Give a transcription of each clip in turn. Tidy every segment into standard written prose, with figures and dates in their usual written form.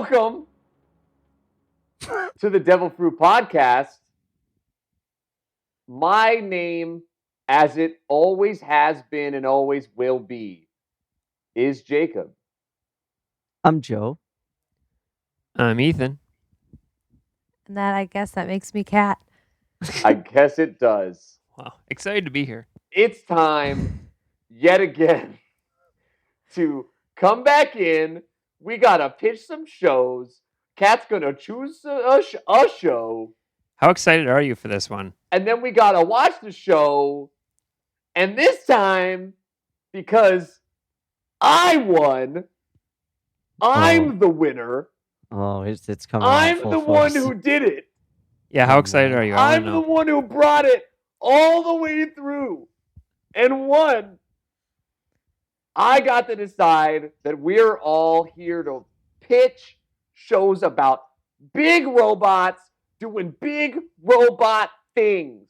Welcome to the Devilfruit podcast. My name, as it always has been and always will be, is Jacob. I'm Joe. I'm Ethan. And I guess that makes me Cat. I guess it does. Wow, excited to be here. It's time, yet again, to come back in. We gotta pitch some shows. Cat's gonna choose a show. How excited are you for this one? And then we gotta watch the show. And this time, because I won, I'm the winner. Oh, it's coming. out I'm full the force. one who did it. Yeah, how excited are you? I I'm wanna the know. one who brought it all the way through and won. I got to decide that we're all here to pitch shows about big robots doing big robot things.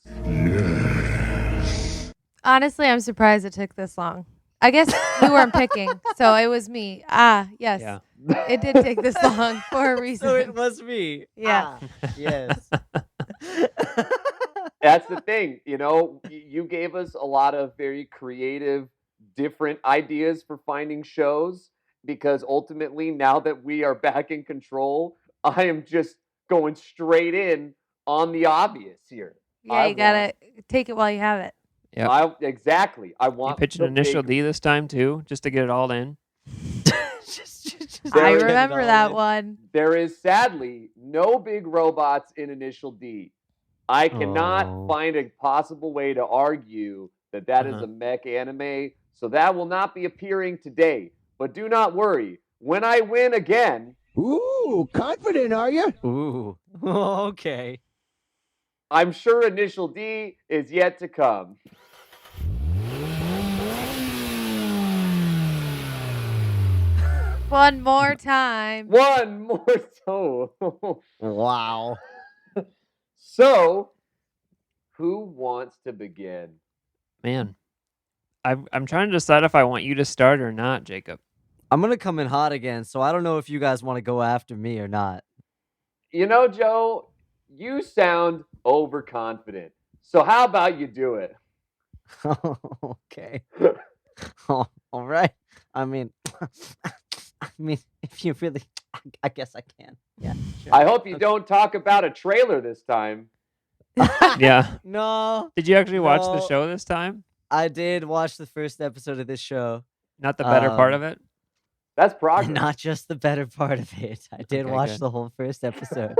Honestly, I'm surprised it took this long. I guess we weren't picking, so it was me. Yes. Yeah. It did take this long for a reason. So it was me. Yeah. Yes. That's the thing, you gave us a lot of very creative, different ideas for finding shows because ultimately, now that we are back in control, I am just going straight in on the obvious here. Yeah, you gotta take it while you have it. Yep. Exactly. I You want pitch an the initial big- D this time too, just to get it all in. Just There I is- remember that one. There is sadly no big robots in Initial D. I cannot Oh. find a possible way to argue that that is Uh-huh. a mech anime, so that will not be appearing today. But do not worry. When I win again, Ooh, confident, are you? Ooh. Okay. I'm sure Initial D is yet to come. One more time. One more so. Wow. So, who wants to begin? Man, I'm trying to decide if I want you to start or not, Jacob. I'm gonna come in hot again, so I don't know if you guys want to go after me or not. Joe, you sound overconfident. So how about you do it? Okay. All right. I mean, if you really, I guess I can. Yeah. Sure. I hope you don't talk about a trailer this time. Yeah. No, Did you actually watch the No. show this time? I did watch the first episode of this show. Not the better part Um, of it? That's progress. Not just the better part of it. I did Okay, watch good. the whole first episode.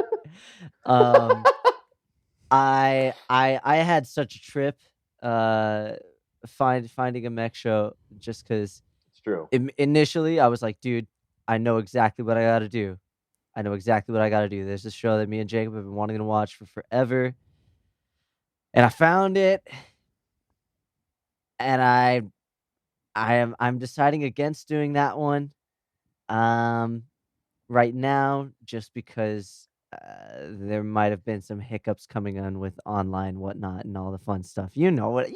I had such a trip finding a mech show just because It's true. initially I was like, dude, I know exactly what I got to do. There's this show that me and Jacob have been wanting to watch for forever, and I found it, and I'm deciding against doing that one right now just because there might have been some hiccups coming on with online whatnot and all the fun stuff. You know what?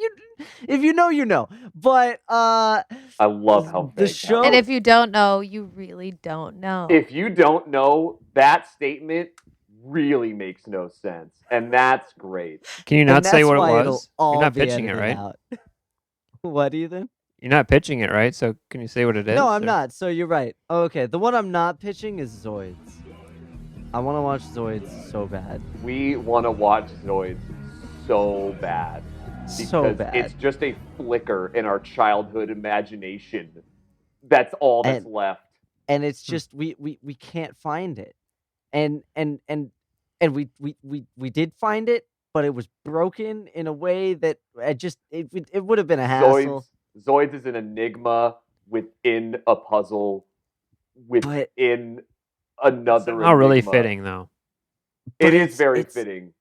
If you know, you know. But I love how the vague that show- was. And if you don't know, you really don't know. If you don't know, that statement really makes no sense. And that's great. Can you and not say that's what why it it'll was? all You're not be pitching it, edited right? out. What, Ethan? You're not pitching it, right? So can you say what it is? No, I'm or- not. So you're right. Okay, the one I'm not pitching is Zoids. I want to watch Zoids so bad. We want to watch Zoids so bad. So Because bad. it's just a flicker in our childhood imagination. That's all that's left. And it's just we can't find it. And we did find it, but it was broken in a way that it would have been a hassle. Zoids is an enigma within a puzzle within another Somehow really enigma. fitting though. It But is very it's- fitting.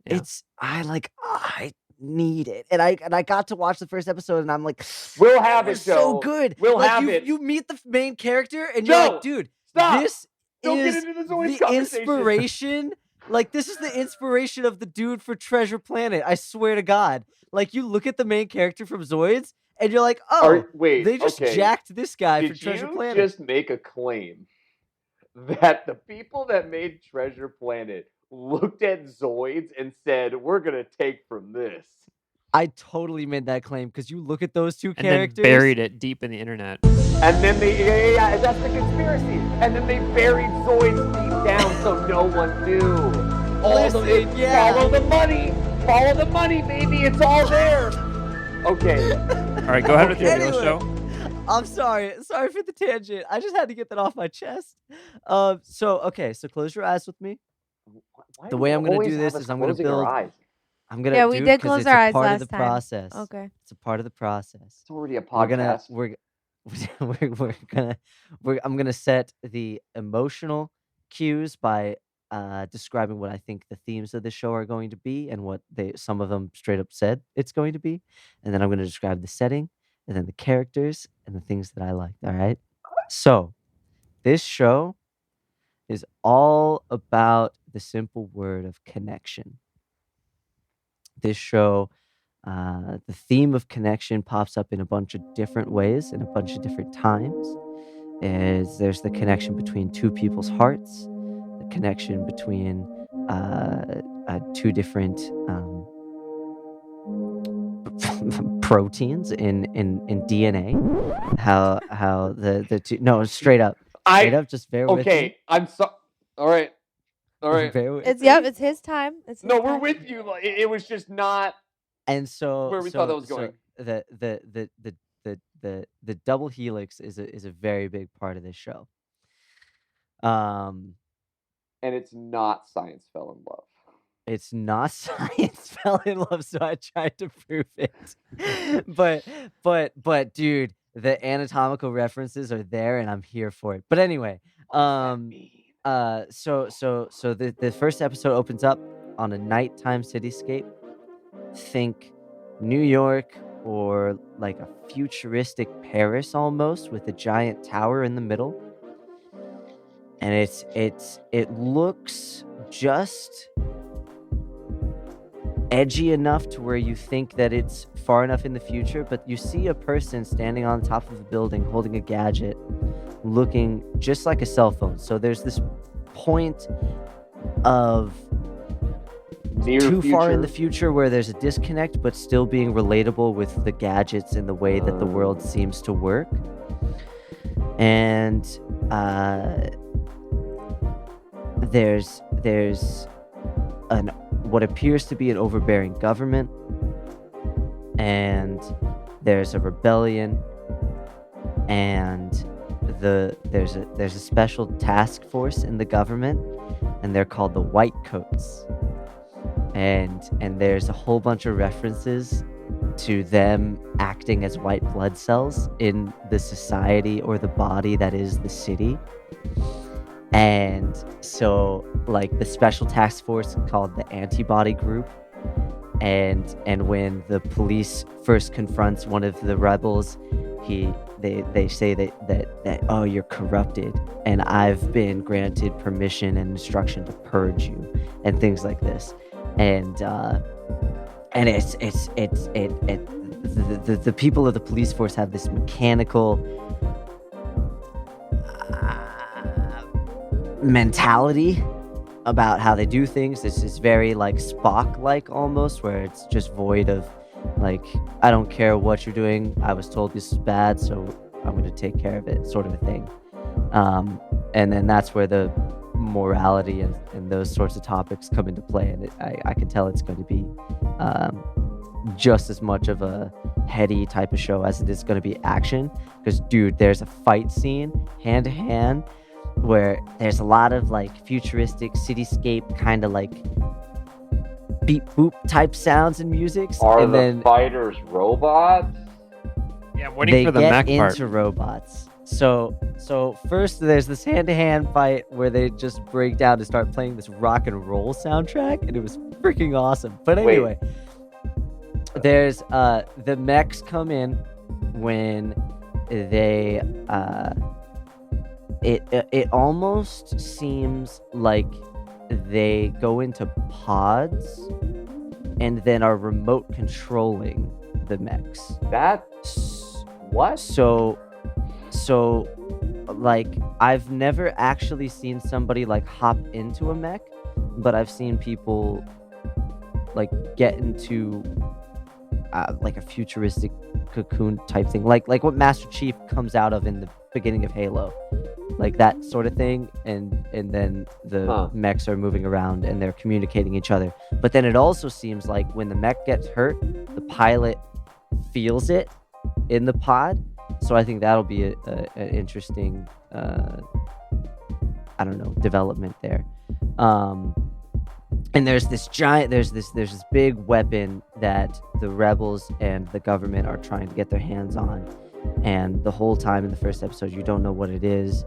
Yeah. It's I need it. And I got to watch the first episode and I'm like, We'll have it it, was so Joe. good. We'll like, have you, it. You meet the main character and Joe, you're like, dude, stop. this Don't is get into the Zoids the conversation. inspiration. Like, this is the inspiration of the dude for Treasure Planet. I swear to God. Like, you look at the main character from Zoids and you're like, oh, Wait, they just okay. jacked this guy Did for Treasure you Planet. just make a claim that the people that made Treasure Planet looked at Zoids and said, "We're gonna take from this." I totally made that claim because you look at those two And then characters. buried it deep in the internet. And then yeah, that's the conspiracy. And then they buried Zoids deep down so no one knew. Listen, yeah. Follow the money, baby. It's all there. Okay. All right, go ahead with your Anyway. real show. I'm sorry for the tangent. I just had to get that off my chest. So close your eyes with me. Why The do way you I'm gonna always do this have us is I'm gonna closing our build. eyes? I'm gonna. Yeah, we dude, did 'cause close it's our a eyes part of last the time. process. Okay. It's a part of the process. It's already a We're gonna. podcast. I'm gonna set the emotional cues by describing what I think the themes of the show are going to be and what some of them straight up said it's going to be, and then I'm gonna describe the setting and then the characters and the things that I liked. All right. So, this show is all about the simple word of connection. This show, the theme of connection pops up in a bunch of different ways, in a bunch of different times. There's the connection between two people's hearts, the connection between two different proteins in DNA. How the two, no, straight up, just bear with me. Okay, I'm sorry. All right. Bear with It's me. it's his time. It's his No, we're time. with you. Like, it was just not And so where we thought that was going. The double helix is a very big part of this show. And it's not science fell in love. It's not science fell in love, so I tried to prove it. but dude, the anatomical references are there and I'm here for it. But anyway, so the first episode opens up on a nighttime cityscape. Think New York or like a futuristic Paris almost, with a giant tower in the middle. And it looks just edgy enough to where you think that it's far enough in the future, but you see a person standing on top of a building holding a gadget, looking just like a cell phone. So there's this point of Near too far in future. the future where there's a disconnect, but still being relatable with the gadgets and the way that the world seems to work. And there's what appears to be an overbearing government, and there's a rebellion, and there's a special task force in the government, and they're called the White Coats. And there's a whole bunch of references to them acting as white blood cells in the society or the body that is the city. And so, like, the special task force called the Antibody Group, and when the police first confronts one of the rebels, they say that oh, you're corrupted, and I've been granted permission and instruction to purge you, and things like this. And the people of the police force have this mechanical mentality about how they do things. This is very like Spock-like almost, where it's just void of like, I don't care what you're doing, I was told this is bad, so I'm going to take care of it, sort of a thing. And then that's where the morality and those sorts of topics come into play, and I can tell it's going to be just as much of a heady type of show as it is going to be action, because dude, there's a fight scene hand to hand where there's a lot of like futuristic cityscape kind of like beep boop type sounds and musics. Are and the then fighters robots? Yeah, I'm waiting they for the get mech part. into robots. So first there's this hand-to-hand fight where they just break down to start playing this rock and roll soundtrack, and it was freaking awesome. But anyway, there's the mechs come in when they it almost seems like they go into pods and then are remote controlling the mechs. That what? So like I've never actually seen somebody like hop into a mech, but I've seen people like get into like a futuristic cocoon type thing, like what Master Chief comes out of in the beginning of Halo, like that sort of thing, and then the mechs are moving around and they're communicating each other. But then it also seems like when the mech gets hurt, the pilot feels it in the pod. So I think that'll be an interesting I don't know, development there. And there's this big weapon that the rebels and the government are trying to get their hands on, and the whole time in the first episode you don't know what it is,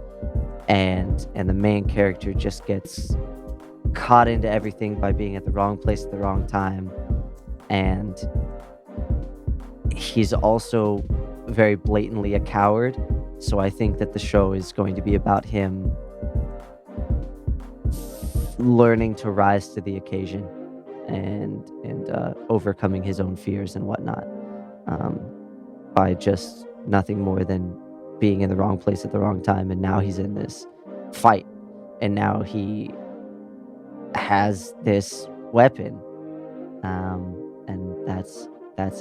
and the main character just gets caught into everything by being at the wrong place at the wrong time, and he's also very blatantly a coward. So I think that the show is going to be about him learning to rise to the occasion and overcoming his own fears and whatnot, by just nothing more than being in the wrong place at the wrong time. And now he's in this fight, and now he has this weapon, and that's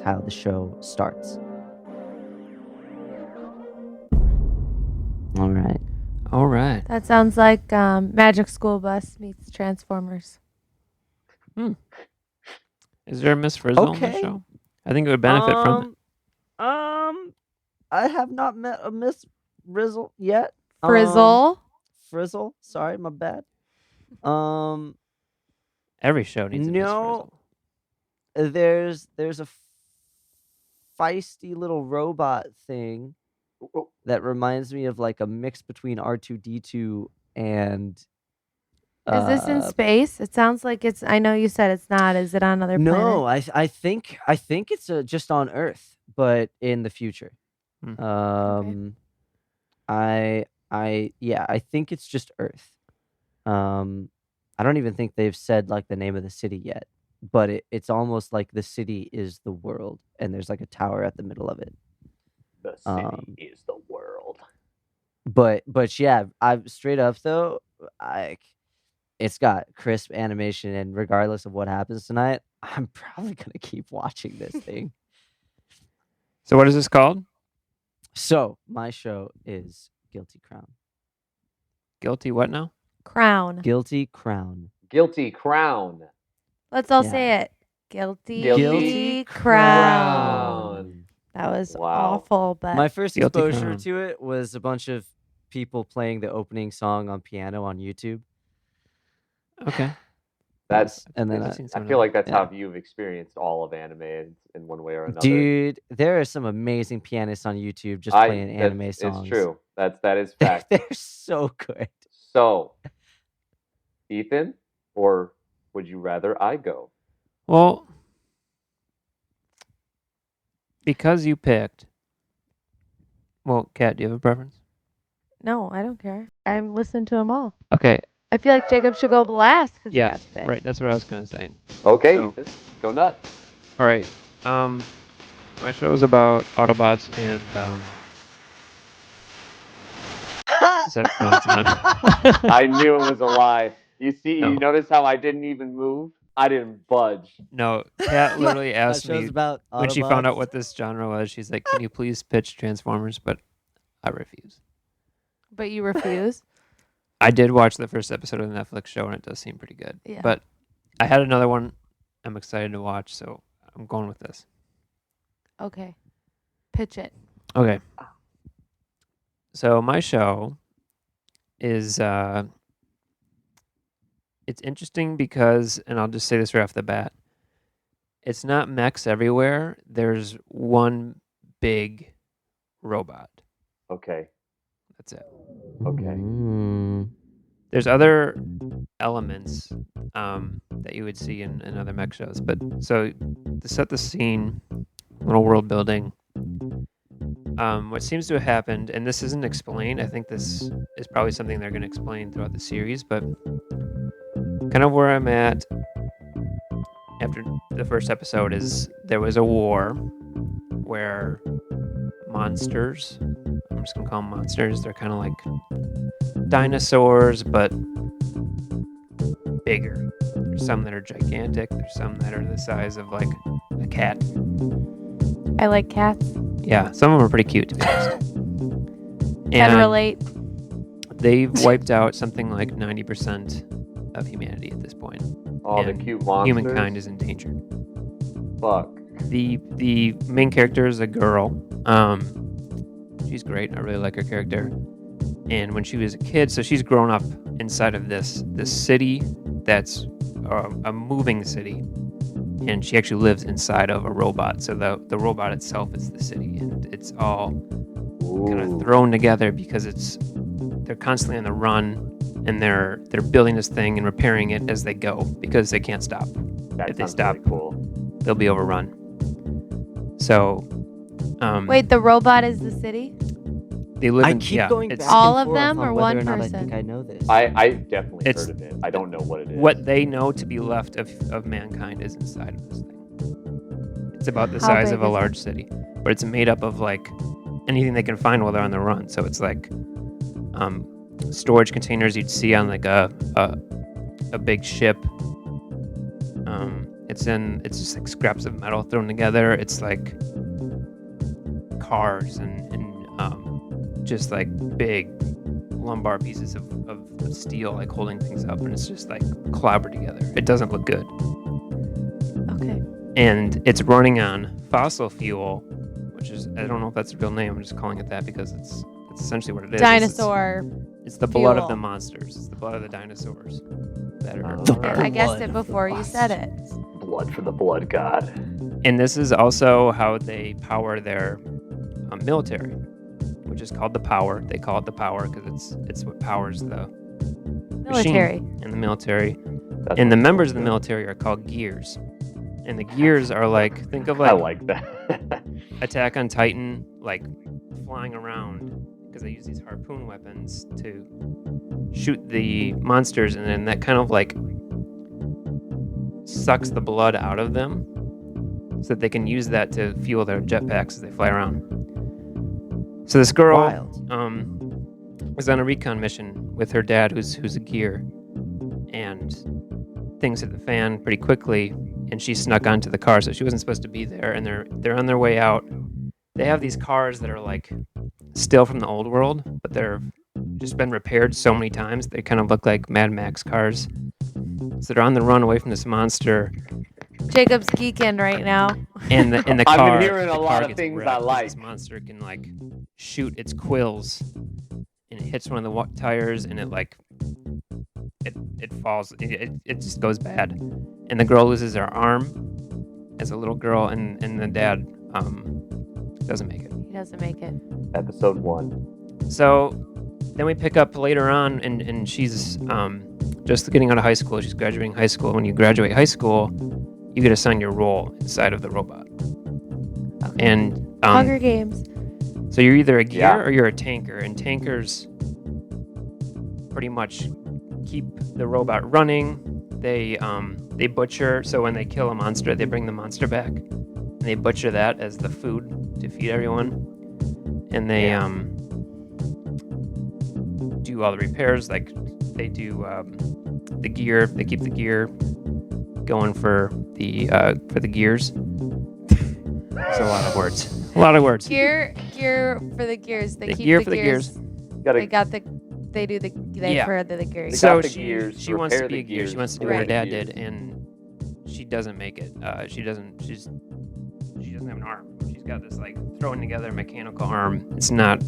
how the show starts. All right. That sounds like Magic School Bus meets Transformers. Is there a Miss Frizzle on Okay. the show? I think it would benefit from it. I have not met a Miss Rizzle yet. Frizzle. Frizzle. Sorry, my bad. Every show needs a Miss no. Frizzle. There's a feisty little robot thing that reminds me of like a mix between R2-D2 and. Is this in space? It sounds like it's. I know you said it's not. Is it on other planets? No, I think it's just on Earth, but in the future. Okay. I think it's just Earth. I don't even think they've said like the name of the city yet, but it's almost like the city is the world, and there's like a tower at the middle of it. The city is the world. But yeah, I straight up though, it's got crisp animation, and regardless of what happens tonight, I'm probably gonna keep watching this thing. So what is this called? So my show is Guilty Crown. Guilty what now? Crown. Guilty Crown. Guilty Crown. Let's all Yeah. say it. Guilty, Guilty Crown. That was Wow. awful, but My first Guilty exposure Crown. to it was a bunch of people playing the opening song on piano on YouTube. Okay. That's And then I've seen some I of feel that. like that's Yeah. how you've experienced all of anime in one way or another. Dude, there are some amazing pianists on YouTube just playing anime songs. It's true. That is fact. They're so good. So, Ethan, or would you rather I go? Well, because you picked. Well, Kat, do you have a preference? no, I don't care. I'm listening to them all. Okay. I feel like Jacob should go last. 'Cause he Yeah. got to pick. Right. That's what I was gonna say. Okay, So- Ethan, go nuts. All right. My show is about Autobots and Is that, no, it's not. I knew it was a lie. You see, No. you notice how I didn't even move? I didn't budge. No, Kat literally My asked show's me about when she found out Autobots. what this genre was. She's like, "Can you please pitch Transformers?" But I refuse. But you refuse? I did watch the first episode of the Netflix show, and it does seem pretty good. Yeah. But I had another one I'm excited to watch, so I'm going with this. Okay. Pitch it. Okay. So my show is it's interesting because, and I'll just say this right off the bat, it's not mechs everywhere. There's one big robot. Okay. That's it. Okay. Mm. There's other elements that you would see in other mech shows, but so to set the scene, little world building. What seems to have happened, and this isn't explained, I think this is probably something they're going to explain throughout the series, but kind of where I'm at after the first episode is there was a war where monsters, I'm I'm just gonna call them monsters. They're kind of like dinosaurs, but bigger. There's some that are gigantic. There's some that are the size of like a cat. I like cats. Yeah, some of them are pretty cute, to be honest. Can relate. They've wiped out something like 90% of humanity at this point. All the And cute monsters. Humankind is endangered. Fuck. The main character is a girl. She's great. I really like her character. And when she was a kid, so she's grown up inside of this city that's a moving city, and she actually lives inside of a robot. So the robot itself is the city, and it's all kind of thrown together because they're constantly on the run, and they're building this thing and repairing it as they go because they can't stop. That If they sounds stop, really cool. they'll be overrun. So, Wait, the robot is the city? they live I in keep yeah, going it's back All and of forth them on or whether one or not I person? think I know this. I definitely It's- heard of it. I don't know what it is. what they know to be left of mankind is inside of this thing. It's about the How size big of a is it? large city, but it's made up of like anything they can find while they're on the run. So it's like storage containers you'd see on like a big ship. It's just like scraps of metal thrown together. It's like cars and just like big lumbar pieces of steel like holding things up, and it's just like clobbered together. It doesn't look good. Okay. And it's running on fossil fuel, which is, I don't know if that's the real name. I'm just calling it that because it's essentially what it is. Dinosaur. It's the blood of fuel. the monsters. It's the blood of the dinosaurs that are. I guessed it before you said it. Blood for the blood god. And this is also how they power their military, which is called the power. They call it the power because it's what powers the Military. machine in the military. That's And the what members of the sounds military are called gears. And the gears are like, think of good. I like like that. Attack on Titan, like flying around because they use these harpoon weapons to shoot the monsters, and then that kind of like sucks the blood out of them so that they can use that to fuel their jetpacks as they fly around. So this girl Wild. was on a recon mission with her dad, who's a gear, and things hit the fan pretty quickly, and she snuck onto the car, so she wasn't supposed to be there. And they're on their way out. They have these cars that are like still from the old world, but they're just been repaired so many times they kind of look like Mad Max cars. So they're on the run away from this monster, Jacob's geeking right now. and the I've car. been hearing the a car lot of gets things wrecked I 'cause like. This monster can like shoot its quills, and it hits one of the tires, and it like it falls. It just goes bad, and the girl loses her arm as a little girl, and the dad doesn't make it. He doesn't make it. Episode 1. So then we pick up later on, and she's just getting out of high school. She's graduating high school. When you graduate high school, you get assigned your role inside of the robot. Okay. And Hunger Games. so you're either a gear Yeah. or you're a tanker, and tankers pretty much keep the robot running. They butcher. So when they kill a monster, they bring the monster back, and they butcher that as the food to feed everyone. And they do all the repairs. Like they do the gear. They keep the gear going for the gears. It's a lot of words. A lot of words. Gear for the gears. They The keep gear the for the gears. Gotta They got the. They do the. They Yeah. for the gears. They So got the she gears, she wants to repair be the a gear. She gears, wants to do what her right. dad gears. did, and she doesn't make it. She doesn't have an arm. She's got this like thrown together mechanical arm. It's not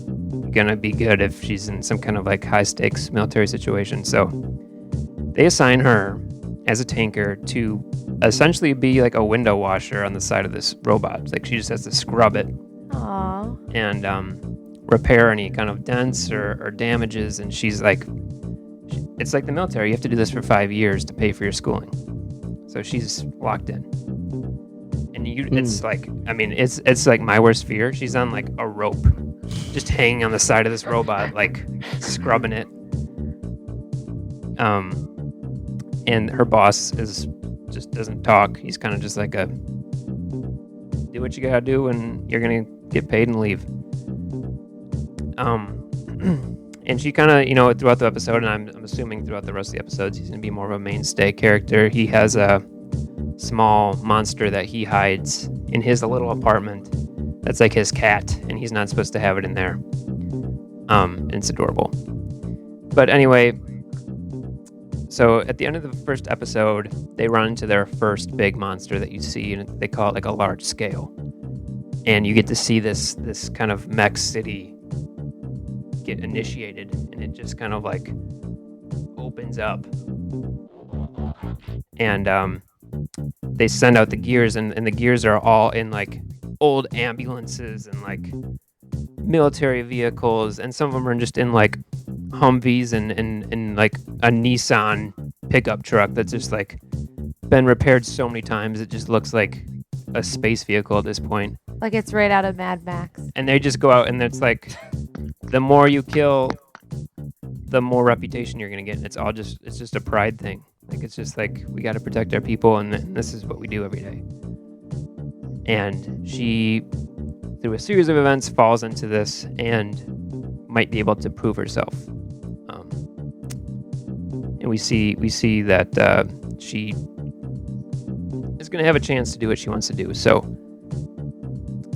gonna be good if she's in some kind of like high stakes military situation. So they assign her as a tanker to essentially be like a window washer on the side of this robot. Like she just has to scrub it Aww. and repair any kind of dents or damages. And she's like, it's like the military. You have to do this for 5 years to pay for your schooling. So she's locked in. And it's like, I mean, it's like my worst fear. She's on like a rope, just hanging on the side of this robot, like scrubbing it. And her boss just doesn't talk. He's kind of just like do what you gotta do, and you're gonna get paid and leave. And she kind of, throughout the episode, and I'm assuming throughout the rest of the episodes, he's going to be more of a mainstay character. He has a small monster that he hides in his little apartment. That's like his cat, and he's not supposed to have it in there. And it's adorable. But anyway, so at the end of the first episode, they run into their first big monster that you see, and they call it like a large scale. And you get to see this kind of mech city get initiated, and it just kind of like opens up. And they send out the gears, and the gears are all in like old ambulances and like military vehicles, and some of them are just in like Humvees and like a Nissan pickup truck that's just like been repaired so many times it just looks like a space vehicle at this point. Like it's right out of Mad Max. And they just go out, and it's like the more you kill, the more reputation you're gonna get. And it's just a pride thing. Like it's just like we got to protect our people, and this is what we do every day. And she, through a series of events, falls into this and might be able to prove herself. And we see that she is going to have a chance to do what she wants to do. So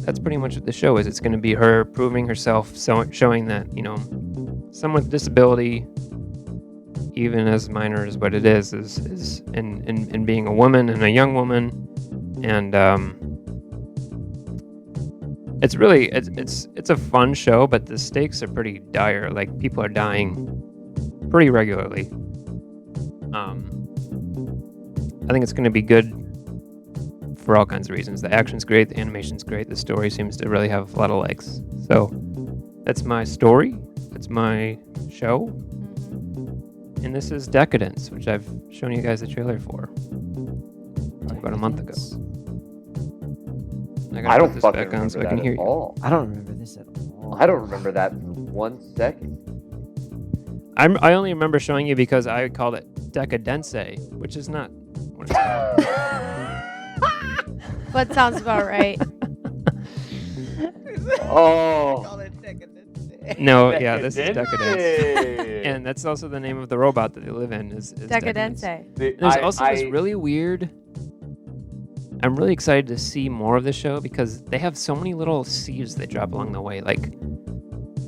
that's pretty much what the show is. It's going to be her proving herself, showing that someone with disability, even as minor as what it is in being a woman and a young woman, and it's really it's a fun show, but the stakes are pretty dire. Like people are dying pretty regularly. I think it's going to be good for all kinds of reasons. The action's great, the animation's great, the story seems to really have a lot of legs. So that's my story. That's my show. And this is Decadence, which I've shown you guys the trailer for about a month ago. I don't fucking back on remember so I that can hear at you. all. I don't remember this at all. I don't remember that for 1 second. I only remember showing you because I called it Decadence, which is not what it's called. But sounds about right. Oh. No, yeah, this is Decadence. Decadence. And that's also the name of the robot that they live in is Decadence. There's also this really weird... I'm really excited to see more of the show because they have so many little seeds they drop along the way. Like,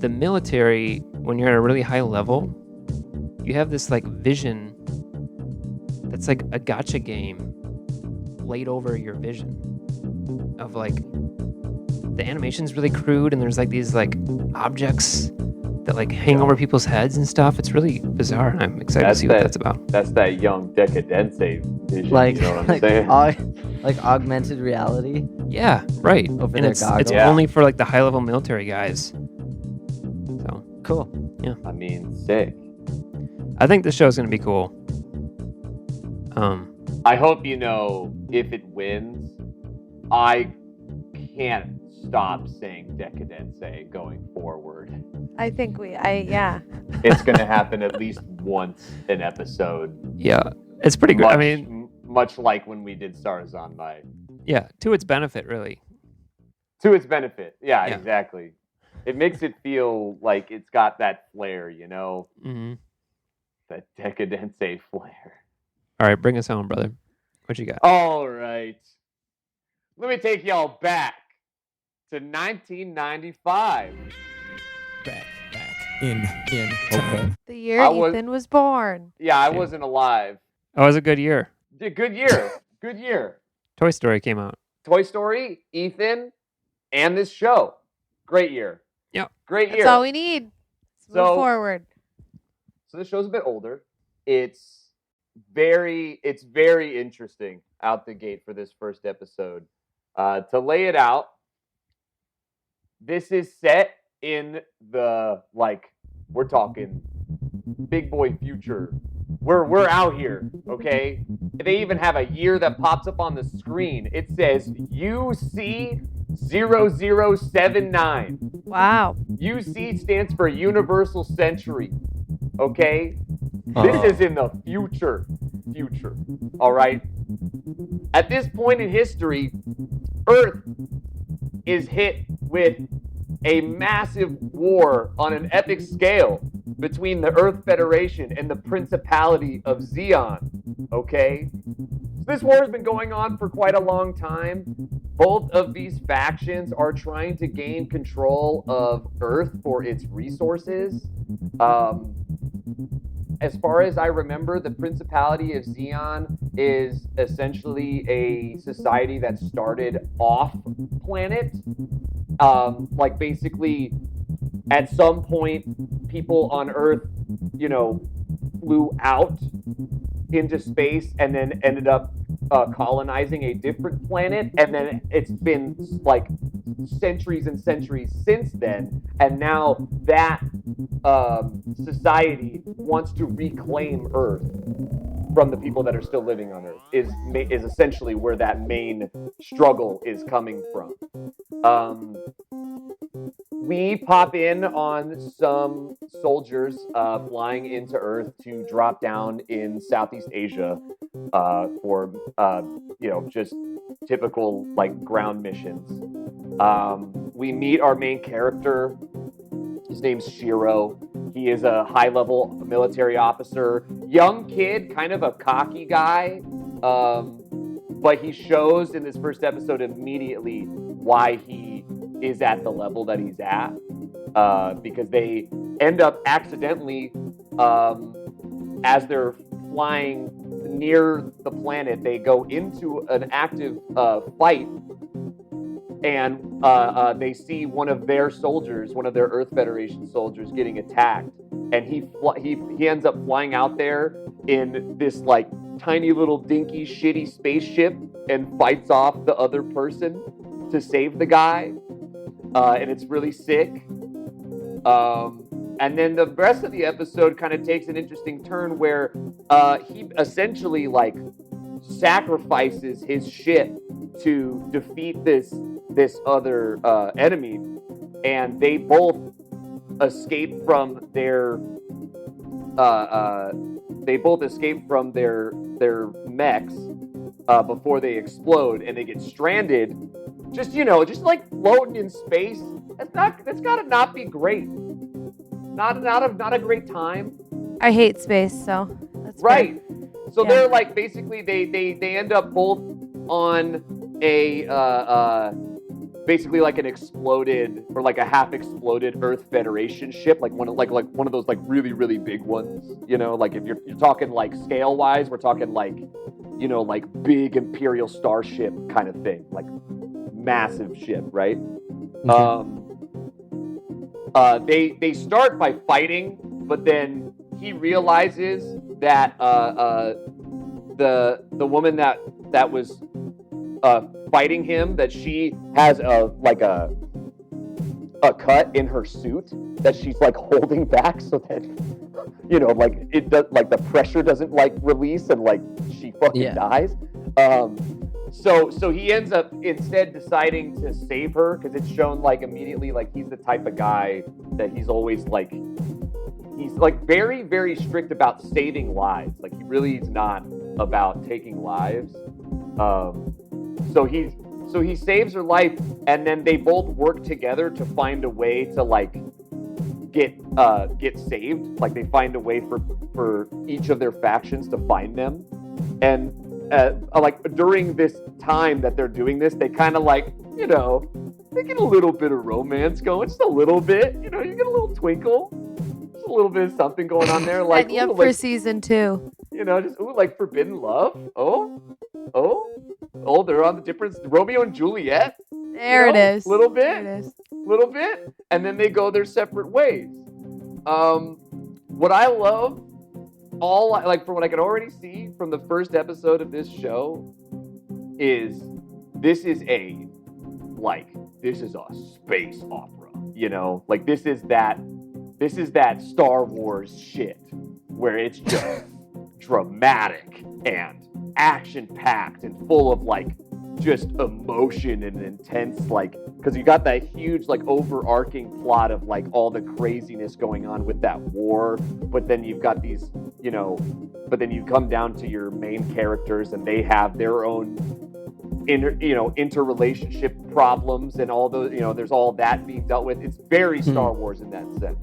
the military, when you're at a really high level, you have this, like, vision that's like a gacha game laid over your vision of, like, the animation's really crude, and there's, like, these, like, objects that, like, hang over people's heads and stuff. It's really bizarre, and I'm excited to see what that's about. That's that young Decadence vision, Like, you know what I'm saying? Like augmented reality. Yeah, right. Over and their it's goggles. Yeah. only for, like, the high-level military guys. So, Cool. I mean, sick. I think the show's going to be cool. I hope you know if it wins, I can't stop saying Decadence going forward. I think yeah. It's going to happen at least once an episode. Yeah, it's pretty good. Much, I mean, much like when we did Stars on My. yeah, to its benefit, really. To its benefit. Yeah, Yeah. exactly. It makes it feel like it's got that flair, you know? Mm-hmm. That Decadence flair. All right, bring us home, brother. What you got? All right. Let me take y'all back to 1995. Back in time. The year I was- Ethan was born. Yeah, I Okay. wasn't alive. Oh, it was a good year. Good year. Good year. Toy Story came out. Toy Story, Ethan, and this show. Great year. Yep. Great That's year. all we need. Let's move So- forward. So the show's a bit older. It's very interesting out the gate for this first episode. To lay it out, this is set in the, like, we're talking big boy future. We're out here, okay? They even have a year that pops up on the screen. It says UC 0079. Wow. UC stands for Universal Century. Okay? This is in the future. All right? At this point in history, Earth is hit with a massive war on an epic scale between the Earth Federation and the Principality of Xeon. Okay? This war has been going on for quite a long time. Both of these factions are trying to gain control of Earth for its resources. As far as I remember, the Principality of Xeon is essentially a society that started off planet. Like basically, at some point, people on Earth, flew out into space and then ended up colonizing a different planet, and then it's been like centuries and centuries since then, and now that society wants to reclaim Earth from the people that are still living on Earth is essentially where that main struggle is coming from. We pop in on some soldiers flying into Earth to drop down in Southeast Asia for just typical like ground missions. We meet our main character. His name's Shiro. He is a high-level military officer, young kid, kind of a cocky guy, but he shows in this first episode immediately why he is at the level that he's at, because they end up accidentally, as they're flying near the planet, they go into an active fight, and they see one of their soldiers, one of their Earth Federation soldiers, getting attacked, and he ends up flying out there in this like tiny little dinky shitty spaceship and fights off the other person to save the guy, and it's really sick. And then the rest of the episode kind of takes an interesting turn where he essentially like sacrifices his ship to defeat this other enemy, and they both escape from their mechs before they explode, and they get stranded. Just like floating in space. That's gotta not be great. Not a great time. I hate space, so that's right. fair. So Yeah. they're like basically they end up both on a basically like an exploded or like a half exploded Earth Federation ship, like one of those like really really big ones. Like if you're talking like scale wise, we're talking like like big Imperial starship kind of thing, like massive ship, right? They start by fighting, but then he realizes that the woman that was fighting him, that she has a cut in her suit that she's like holding back so that like it does, like the pressure doesn't like release and like she fucking dies. So he ends up instead deciding to save her, because it's shown like immediately like he's the type of guy that he's always like, he's like very very strict about saving lives. Like he really is not about taking lives. So he saves her life, and then they both work together to find a way to like get saved. Like they find a way for each of their factions to find them, and like during this time that they're doing this, they kind of like they get a little bit of romance going, just a little bit. You get a little twinkle, just a little bit of something going on there. Like Setting up for season 2. Just like forbidden love. Oh, they're on the different Romeo and Juliet. There it is. Little bit. There it is. Little bit, and then they go their separate ways. What I love, from what I can already see from the first episode of this show, is this is a space opera. Like this is that Star Wars shit where it's just dramatic and action-packed and full of like just emotion and intense, like, because you got that huge like overarching plot of like all the craziness going on with that war, but then you've got these, but then you come down to your main characters and they have their own interrelationship problems and all those, there's all that being dealt with. It's very Star Wars in that sense.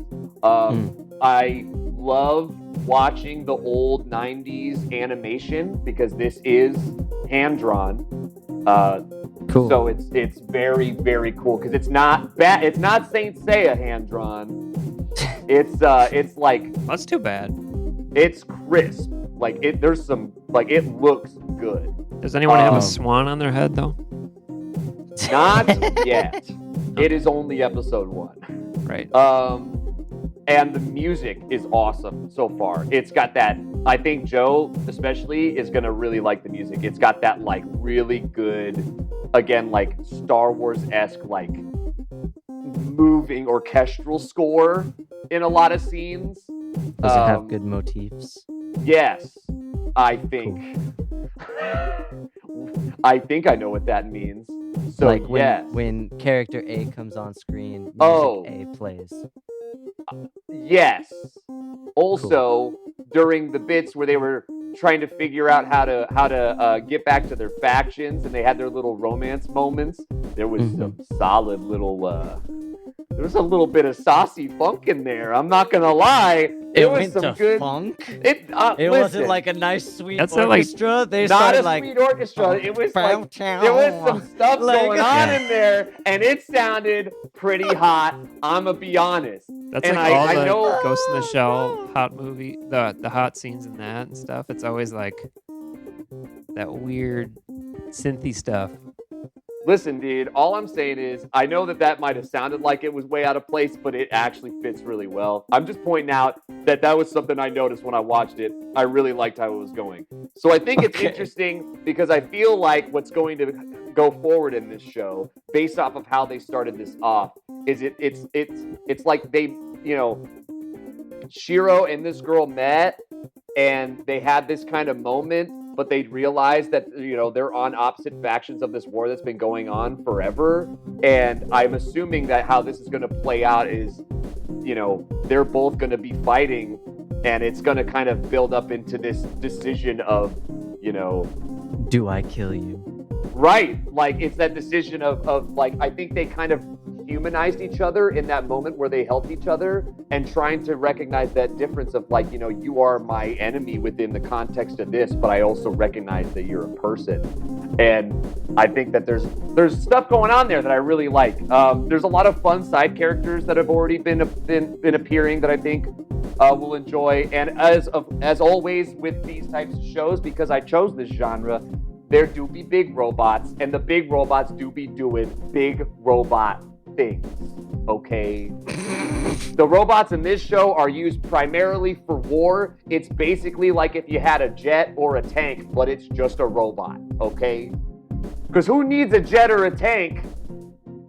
I love watching the old 90s animation because this is hand drawn. Cool. So it's very, very cool because it's not bad. It's not Saint Seiya hand drawn. It's like That's too bad. it's crisp. Like there's some like it looks good. Does anyone have a swan on their head though? Not yet. It is only episode 1. Right. And the music is awesome so far. It's got that. I think Joe especially is gonna really like the music. It's got that like really good, again like Star Wars-esque like moving orchestral score in a lot of scenes. Does it have good motifs? Yes, I think. I think I know what that means. So like yes. when character A comes on screen, music A plays. Yes. Also, during the bits where they were trying to figure out how to get back to their factions and they had their little romance moments, there was some solid little there was a little bit of saucy funk in there. I'm not gonna lie. It was went some to good funk. It Wasn't listen, like a nice sweet That's not like- orchestra. They not started a like sweet orchestra. It was like there was some stuff Like- going on Yeah. in there, and it sounded pretty hot. I'ma be honest. That's And like all I the know- Ghost in the Shell hot movie, the hot scenes in that and stuff. It's always like that weird synthy stuff. Listen, dude, all I'm saying is I know that might have sounded like it was way out of place, but it actually fits really well. I'm just pointing out that was something I noticed when I watched it. I really liked how it was going. So I think it's interesting because I feel like what's going to go forward in this show, based off of how they started this off, is it's like they, Shiro and this girl met and they had this kind of moment, but they realized that they're on opposite factions of this war that's been going on forever. And I'm assuming that how this is going to play out is, they're both going to be fighting, and it's going to kind of build up into this decision of, do I kill you? right? Like it's that decision of like I think they kind of humanized each other in that moment where they helped each other and trying to recognize that difference of like, you are my enemy within the context of this, but I also recognize that you're a person. And I think that there's stuff going on there that I really like. There's a lot of fun side characters that have already been appearing that I think will enjoy. And as always with these types of shows, because I chose this genre, there do be big robots, and the big robots do be doing big robot things, okay? The robots in this show are used primarily for war. It's basically like if you had a jet or a tank, but it's just a robot, okay? Because who needs a jet or a tank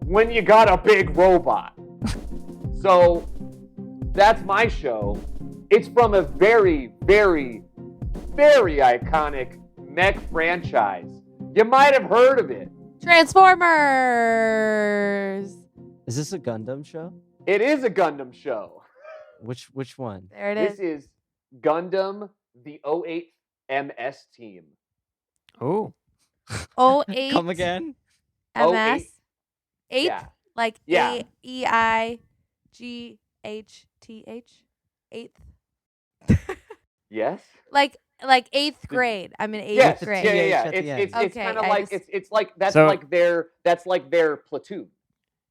when you got a big robot? So that's my show. It's from a very, very, very iconic mech franchise. You might have heard of it. Transformers. Is this a Gundam show? It is a Gundam show. Which one? There it This is. is Gundam, the 08 MS team. Oh, 08 Come again? MS. 8? Yeah. Like Yeah. AEIGHTH? 8th? Yes. Like 8th grade. I'm in 8th Yes. grade. Yeah. at the It's end. it's Okay, kind of I like just- it's like that's So- like their platoon.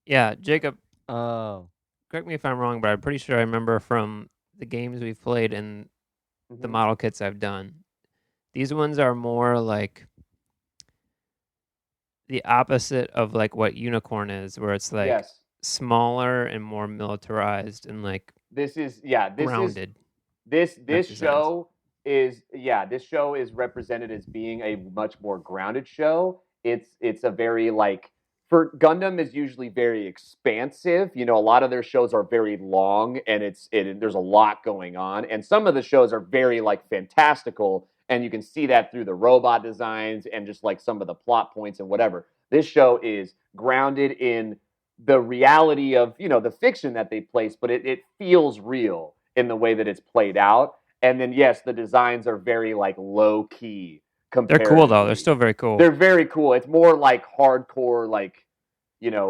yeah, Jacob. Oh. Correct me if I'm wrong, but I'm pretty sure I remember from the games we've played and the Mhm. model kits I've done. These ones are more like the opposite of like what Unicorn is, where it's like Yes. smaller and more militarized and like This is grounded. This designs. show this show is represented as being a much more grounded show. It's a very like for Gundam is usually very expansive. A lot of their shows are very long and there's a lot going on. And some of the shows are very like fantastical, and you can see that through the robot designs and just like some of the plot points and whatever. This show is grounded in the reality of, the fiction that they place, but it feels real in the way that it's played out. And then yes, the designs are very like low key. They're cool though. They're still very cool. They're very cool. It's more like hardcore, like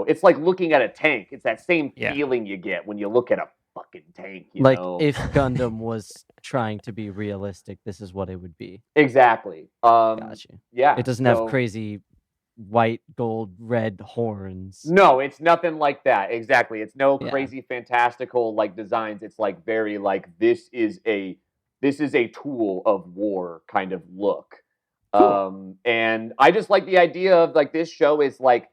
it's like looking at a tank. It's that same Yeah. feeling you get when you look at a fucking tank. Like if Gundam was trying to be realistic, this is what it would be. Exactly. Gotcha. Yeah. It doesn't have crazy white, gold, red horns. No, it's nothing like that. Exactly. It's no Yeah. crazy fantastical like designs. It's like very like this is a tool of war kind of look. Cool. And I just like the idea of like this show is like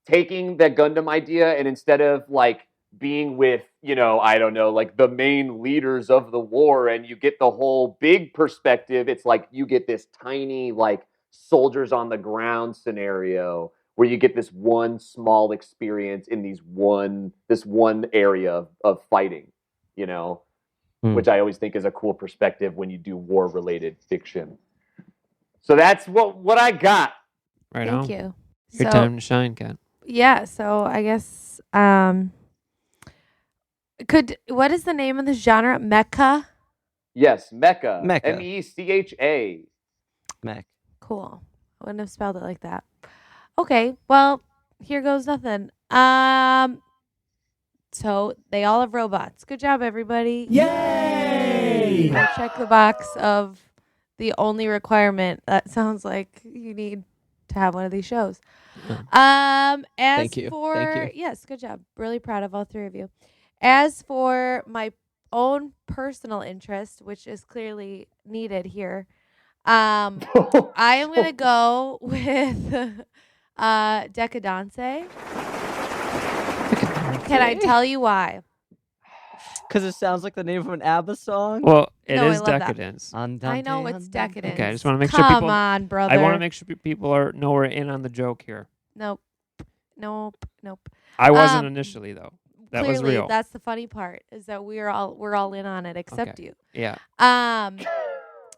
taking the Gundam idea and instead of like being with, I don't know, like the main leaders of the war and you get the whole big perspective, it's like you get this tiny like soldiers on the ground scenario where you get this one small experience in this one area of fighting, which I always think is a cool perspective when you do war related fiction. So that's what I got. Right Thank on. you. Your time to shine, Kat. Yeah, so I guess what is the name of the genre? Mecha? Yes, Mecha. Mecha. Mecha. Mech. Cool. I wouldn't have spelled it like that. Okay, well, here goes nothing. So they all have robots. Good job, everybody. Yay! Go check the box of the only requirement that sounds like you need to have one of these shows. As Thank you. for Thank you. yes, good job. Really proud of all three of you. As for my own personal interest, which is clearly needed here, I am gonna go with Decadence. Can I tell you why? Because it sounds like the name of an ABBA song. Well, it No, I is love that. decadence. I know it's decadence. Okay, I just want to make sure Come people. on, brother. I want to make sure people know we're in on the joke here. Nope. I wasn't initially though. That Clearly, was real. that's the funny part is that we're all in on it except you. Yeah.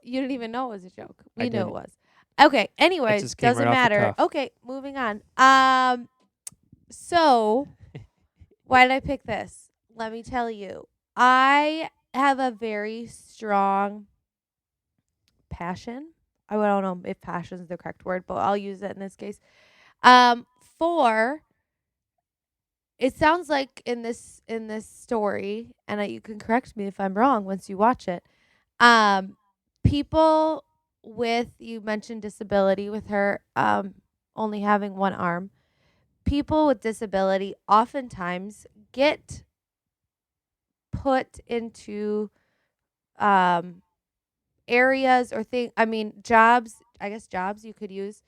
You didn't even know it was a joke. I We knew didn't. it was. Okay. Anyways, just came doesn't right off the matter. cuff. Okay, moving on. So why did I pick this? Let me tell you. I have a very strong passion. I don't know if passion is the correct word, but I'll use it in this case. For it sounds like in this story, and you can correct me if I'm wrong once you watch it. People with you mentioned disability with her only having one arm. People with disability oftentimes get put into areas or jobs. I guess jobs you could use.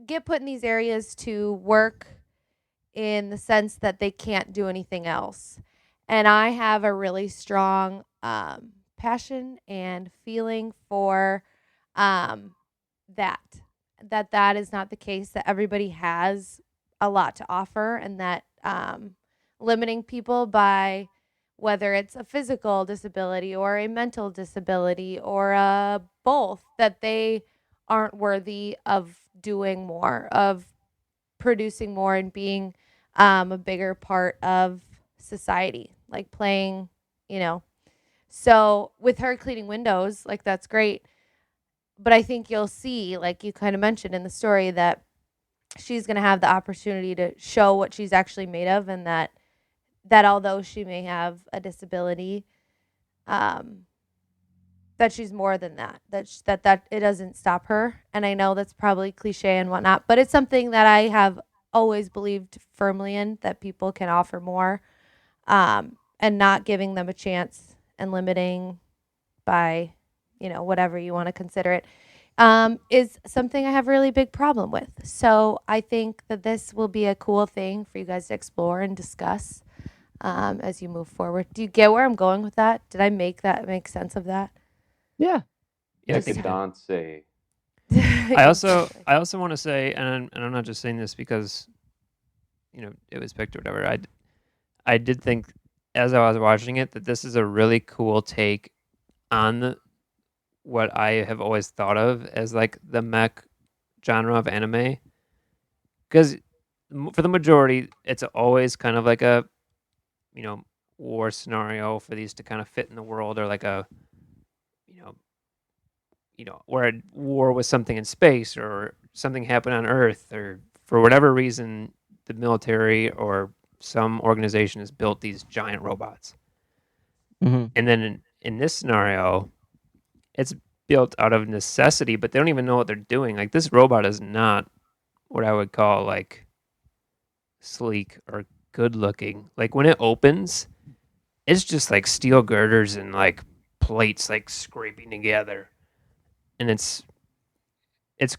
Get put in these areas to work in the sense that they can't do anything else. And I have a really strong passion and feeling for that is not the case, that everybody has a lot to offer, and that limiting people by whether it's a physical disability or a mental disability or both, that they aren't worthy of doing more, of producing more and being a bigger part of society, like playing, So with her cleaning windows, like that's great. But I think you'll see, like you kind of mentioned in the story, that she's going to have the opportunity to show what she's actually made of, and that although she may have a disability, that she's more than that. That it doesn't stop her. And I know that's probably cliche and whatnot, but it's something that I have always believed firmly in, that people can offer more, and not giving them a chance and limiting by, whatever you want to consider it, is something I have a really big problem with. So I think that this will be a cool thing for you guys to explore and discuss as you move forward. Do you get where I'm going with that? Did I make sense of that? Yeah. Yeah, I think you did. Decadence. I also want to say, and I'm not just saying this because, it was picked or whatever. I did think as I was watching it that this is a really cool take on what I have always thought of as like the mech genre of anime. Because for the majority, it's always kind of like a, war scenario for these to kind of fit in the world, or like a, where a war with something in space or something happened on Earth, or for whatever reason, the military or some organization has built these giant robots. Mhm. And then in this scenario, it's built out of necessity, but they don't even know what they're doing. Like, this robot is not what I would call like sleek or good looking. Like, when it opens, it's just like steel girders and like plates like scraping together. And it's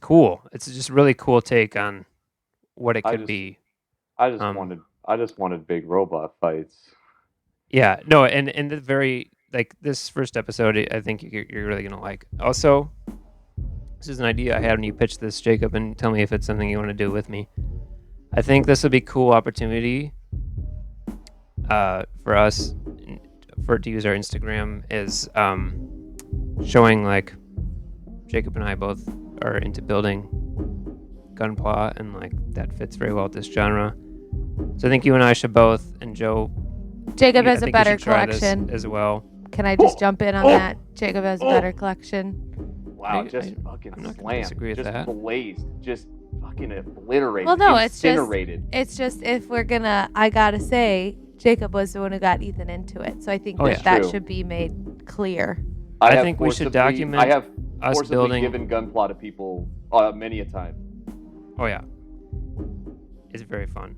cool. It's just really cool take on what it could be. I just Um, wanted big robot fights. Yeah, no, and the very like this first episode, I think you're really gonna like. Also, this is an idea I had when you pitched this, Jacob, and tell me if it's something you want to do with me. I think this would be a cool opportunity for us to use our Instagram is showing like Jacob and I both are into building gunpla, and like that fits very well with this genre. So I think you and I should both, and Joe, Jacob I has a think you better should try this collection. as well. Can I just jump in on that? Jacob has a better collection. Wow, I- just I- fucking I'm not gonna slammed. disagree with Just that. blazed. Just fucking obliterated. Well, no, it's just- incinerated. It's just if we're gonna, I gotta say, Jacob was the one who got Ethan into it, so I think Oh, that yeah. that True. should be made clear. I have think we should forcibly- document I have us forcibly building. given gunpla to people many a time. Oh yeah, it's very fun.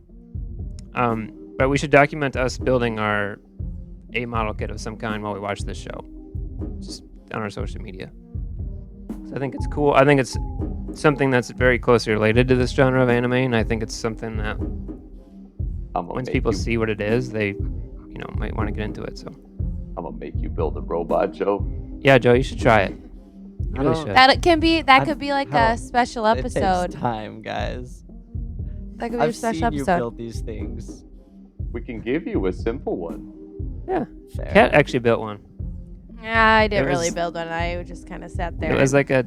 But we should document us building a model kit of some kind while we watch this show, just on our social media. So I think it's cool. I think it's something that's very closely related to this genre of anime, and I think it's something that once people see what it is, they, might want to get into it. So I'm gonna make you build a robot, Joe. yeah, Joe, you should try it. You really don't- should. That I- could be like how- a special It takes episode. time, guys. That could be a I've special seen you episode. build these things. We can give you a simple one. Yeah, Fair. Kat actually built one. Yeah, I didn't It really was- build one. I just kind of sat there. It was like a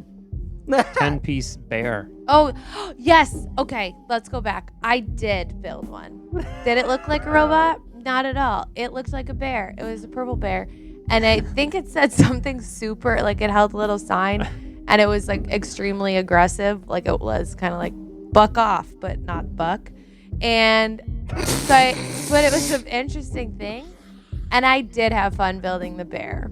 10-piece bear. Oh, yes. Okay, let's go back. I did build one. Did it look like a robot? Not at all. It looked like a bear. It was a purple bear. And I think it said something super, like it held a little sign, and it was like extremely aggressive. Like it was kind of like buck off, but not buck. And but it was an interesting thing. And I did have fun building the bear.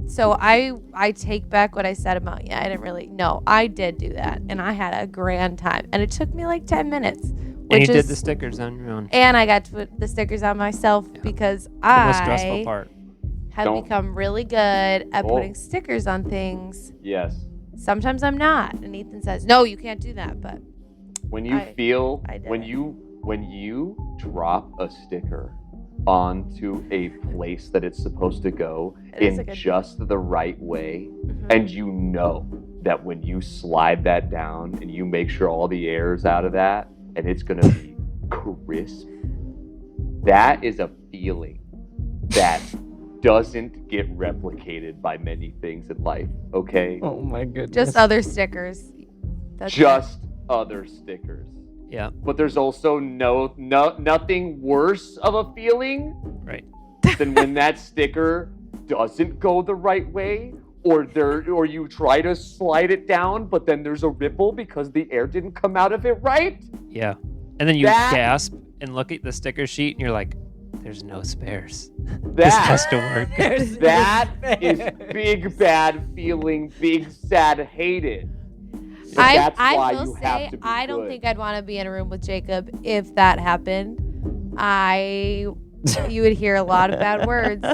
So I take back what I said about I didn't really. No, I did do that, and I had a grand time. And it took me like 10 minutes. And you Which did is, the stickers on your own. and I got to put the stickers on myself because The most stressful I part. have Don't- become really good at Oh. putting stickers on things. Yes. Sometimes I'm not, and Ethan says, "No, you can't do that." But When you I did when it. you drop a sticker onto a place that it's supposed to go It is in a good- just the right way, Mhm. and you know that when you slide that down and you make sure all the air's out of that and it's gonna be crisp, that is a feeling that doesn't get replicated by many things in life, okay? Oh my goodness. just other stickers. That's Just other stickers. Yeah, But there's also nothing worse of a feeling right. than when that sticker doesn't go the right way, or you try to slide it down, but then there's a ripple because the air didn't come out of it right. Yeah. And then you That- gasp and look at the sticker sheet and you're like, there's no spares. This has That to work. that is big bad feeling, big sad hated. And that's I why will you say have to be I don't good. think I'd want to be in a room with Jacob if that happened. You would hear a lot of bad words.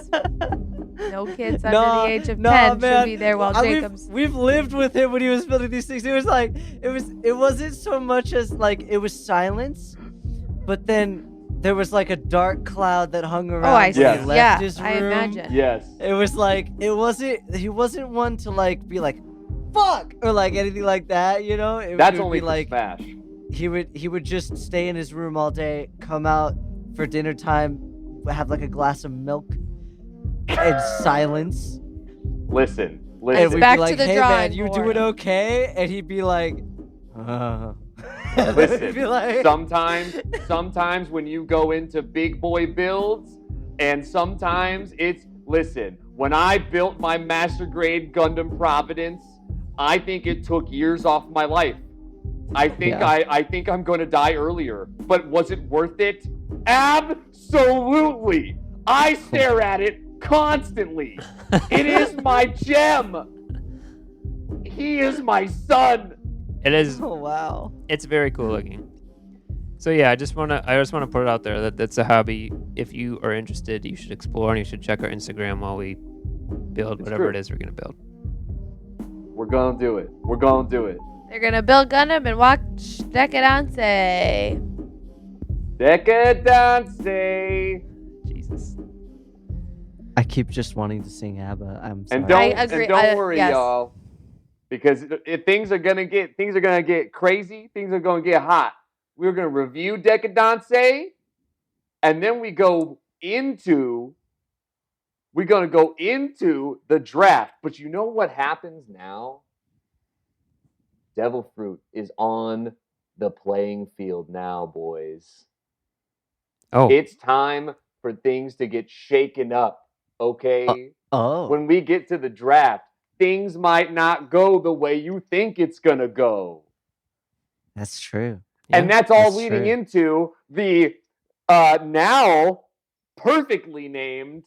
No kids under the age of 10 should be there while Jacob's. We've lived with him when he was building these things. It was like it wasn't so much as like it was silence, but then there was like a dark cloud that hung around I when see. he left Yeah, his room. I imagine. Yes. It was like he wasn't one to like be like fuck or like anything like that, you know? That's would only be for like Smash. he would just stay in his room all day, come out for dinner time, have like a glass of milk and silence. Listen. And we'd back be to like, the "Hey man, drawing you board." doing okay?" And he'd be like, Listen, He'd be like, sometimes when you go into big boy builds, and sometimes it's, listen, when I built my master grade Gundam Providence, I think it took years off my life. I think I'm going to die earlier. But was it worth it? Absolutely. I stare at it constantly. It is my gem. He is my son. It is. Oh wow. It's very cool looking. So yeah, I just wanna put it out there that that's a hobby. If you are interested, you should explore and you should check our Instagram while we build whatever true. it is we're gonna build. We're going to do it. We're going to do it. They're gonna build Gundam and watch Decadence. Decadence. Jesus. I keep just wanting to sing ABBA. I'm sorry. And don't, I agree. And don't worry, yes. y'all, because if things are gonna get crazy. Things are gonna get hot. We're gonna review Decadence, and then we're gonna go into the draft. But you know what happens now? Devilfruit is on the playing field now, boys. Oh, It's time for things to get shaken up, okay? Oh. When we get to the draft, things might not go the way you think it's going to go. That's true. And that's all that's leading true. into the now perfectly named.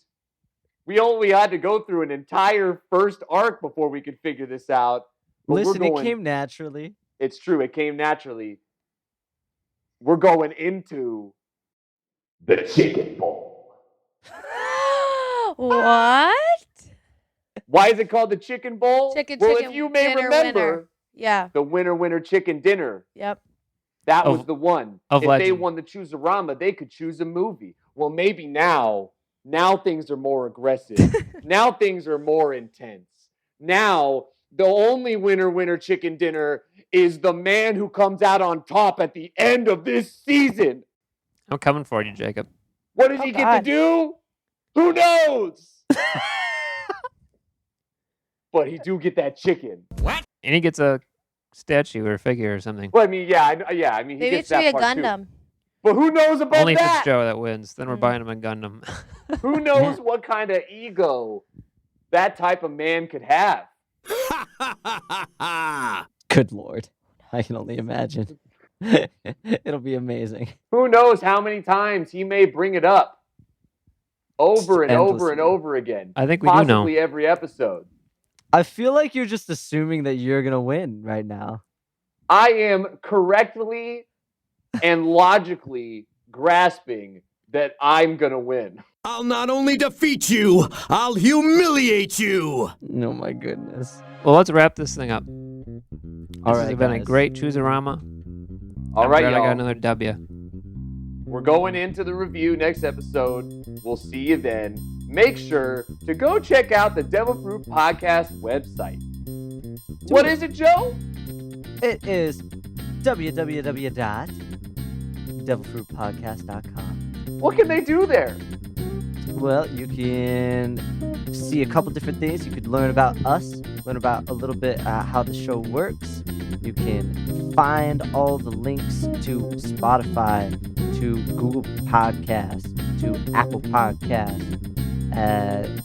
We only had to go through an entire first arc before we could figure this out. But Listen, it came naturally. It's true. It came naturally. We're going into the Chicken Bowl. What? Why is it called the Chicken Bowl? Chicken, well, chicken, if you may dinner, remember, winner. Yeah. the winner chicken dinner. Yep. That Of- was the one. of If they legend. won the Choosarama, they could choose a movie. Well, maybe now things are more aggressive. Now things are more intense. Now the only winner chicken dinner is the man who comes out on top at the end of this season. I'm coming for you, Jacob. What does Oh, he get God. to do? Who knows? But he do get that chicken. And he gets a statue or a figure or something. Well, I mean, I mean, he Maybe it gets should be that a part too. Gundam. But who knows about Only if that? it's Joe that wins. Then we're Mm. buying him a Gundam. Who knows what kind of ego that type of man could have? Good lord. I can only imagine. It'll be amazing. Who knows how many times he may bring it up over and over and Endlessly. over again. I think we do know. Possibly every episode. I feel like you're just assuming that you're gonna win right now. I am correctly and logically grasping that I'm going to win. I'll not only defeat you, I'll humiliate you. Oh my goodness. Well, let's wrap this thing up. All This right, has been a guys. great Choosarama. All I'm right, glad I got y'all. another W. We're going into the review next episode. We'll see you then. Make sure to go check out the Devilfruit Podcast website. What is it, Joe? It is www.devilfruitpodcast.com. What can they do there? Well, you can see a couple different things. You could learn about us, learn about a little bit how the show works. You can find all the links to Spotify, to Google Podcasts, to Apple Podcasts,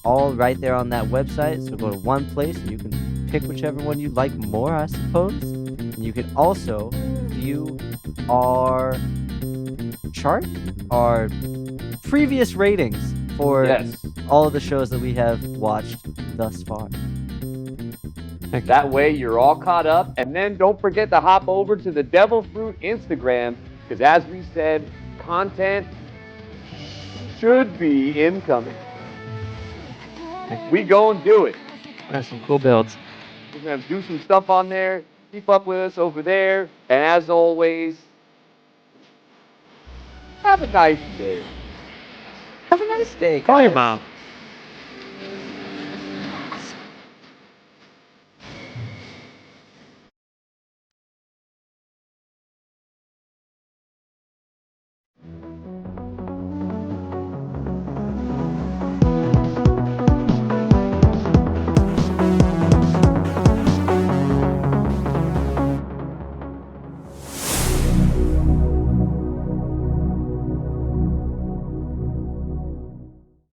all right there on that website. So go to one place and you can pick whichever one you like more, I suppose. And you can also view our chart, our previous ratings for Yes. all of the shows that we have watched thus far. That way you're all caught up. And then don't forget to hop over to the Devilfruit Instagram, because as we said, content should be incoming. We go and do it. That's some cool builds. We're going to do some stuff on there. Keep up with us over there. And as always, have a nice day. Have a nice day. Call your guys. mom.